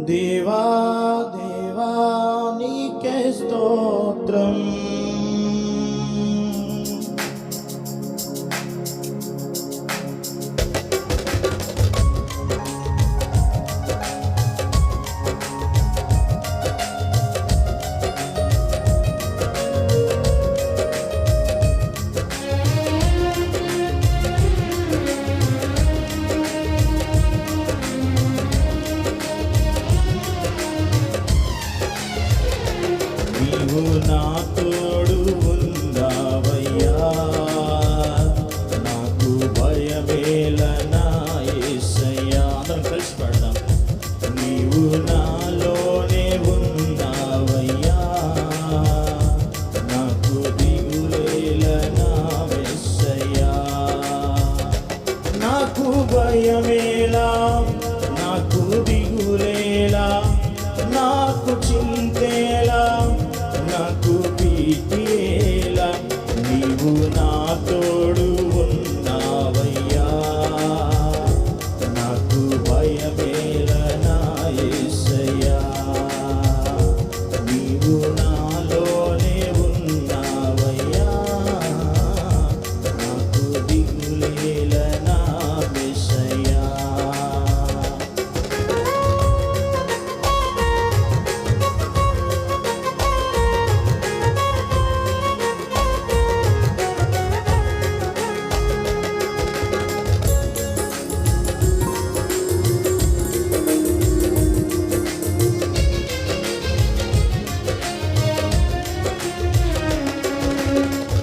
దేవా దేవా నీకే స్తోత్రం. నీవు నా తోడు ఉన్నావయ్యా, నాకు భయమేల నా యేసయ్యా. అందరం కలిసి పాడదాం. నీవు నాలోనే ఉన్నావయ్యా, నాకు దిగులేల నా యేసయ్యా. నాకు భయమేలా, నాకు దిగులేలా, నాకు చింతేలా, నాకు భీతియేలా, నీవు నా తోడు ఉన్నావయ్యా, నాకు భయమేలా నా యేసయ్యా. నీవు నాలోనే ఉన్నావయ్యా, నాకు దిగులేలా నా యేసయ్యా.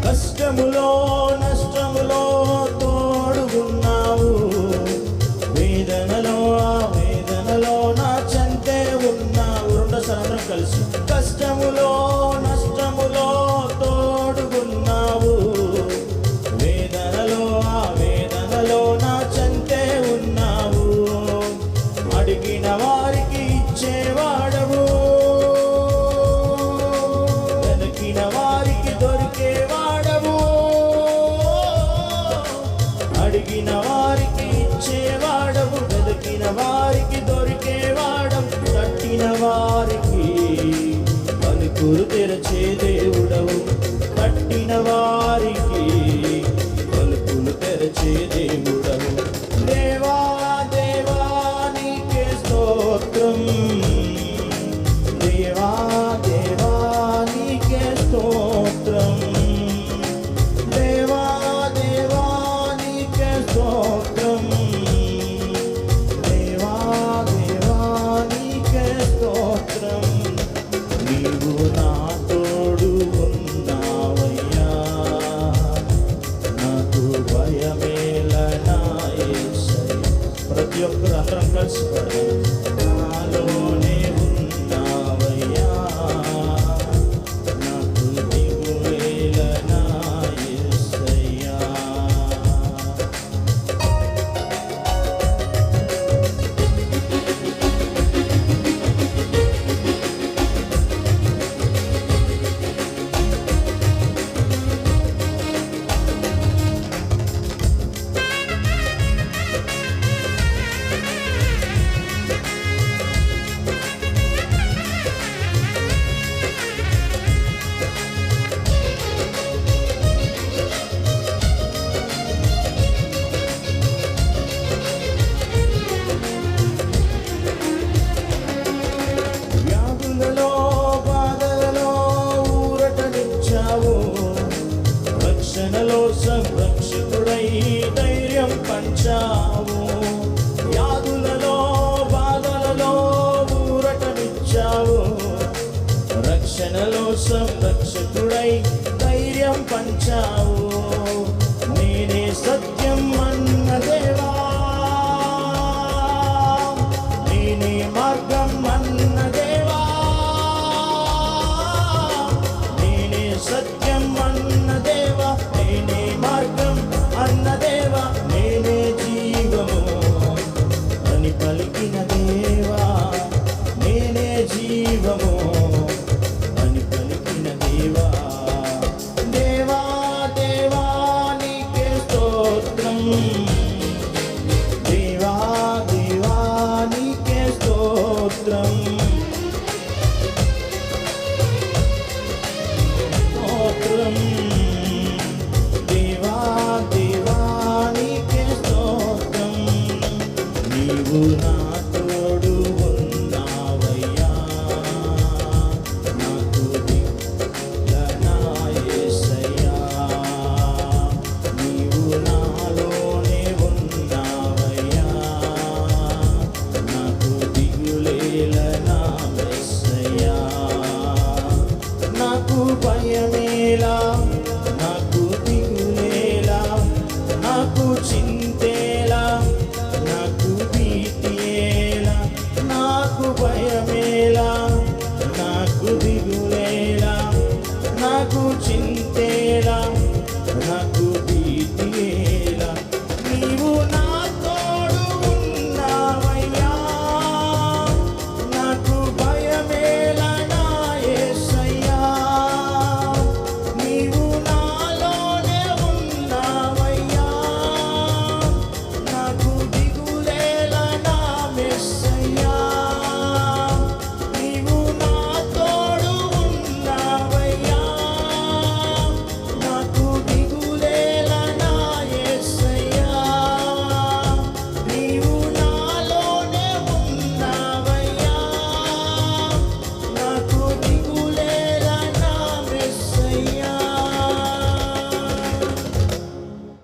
కష్టములో నష్టములో తోడుగున్నావు, వేదనలో ఆ వేదనలో నా చెంతే ఉన్నావు. రెండోసారి అందరం కలిసి. కష్టములో నష్టములో తోడుగున్నావు, వేదనలో ఆ వేదనలో నా చెంతే ఉన్నావు. అడిగిన వారికి ఇచ్చేవాడవు, వెనకిన వారికి దొరికేవాడవు. అడిగిన వారికి ఇచ్చేవాడవు, వెతికిన వారికి దొరికేవాడవు. తట్టిన వారికి పలుకులు తెరచే దేవుడవు, తట్టిన వారికి పలుకులు తెరచే దేవుడవు. దేవా దేవా నీకే స్తోత్రం, దేవా దేవా నీకే స్తోత్రం, దేవా దేవా నీకే స్తోత్రం, దేవా దేవా నీకే స్తోత్రం. నీవు నా తోడు ఉన్నావయ్యా, నాకు భయమేల నా యేసయ్యా. ప్రతి ఒక్కరు అందరం కలిసి పాడదాం. నాలోనే ఉన్నావయ్యా, నాకు దిగులేల నా యేసయ్యా. వ్యాధులలో బాధలలో ఊరటనిచ్చావు, రక్షణలో సంరక్షకుడై ధైర్యం పంచావు. వ్యాధులలో బాధలలో ఊరటనిచ్చావు, రక్షణలో సంరక్షకుడై ధైర్యం పంచావు. నేనే సత్యం అన్న దేవా, నేనే మార్గం అన్న దేవా, నేనే సత్యం అన్న దేవా, నేనే మార్గం అన్న దేవా, నేనే జీవము అని పలికిన దేవా, నేనే జీవము అని పలికిన దేవా. దేవా దేవా నీకే స్తోత్రం, దేవా దేవా నీకే స్తోత్రం. స్తోత్రం స్తోత్రం దేవా దేవా నీకే స్తోత్రం నీవు నా తోడు ఉన్నావయ్యా నాకు దిక్కుల యేసయ్యా నీవు నాలోనే ఉన్నావయ్యా నాకు దిగులేల నా యేసయ్యా నాకు భయమేలా నాకు దిగులేలా నాకు చింతేలా నాకు భీతియేలా నాకు భయమేలా నాకు దిగు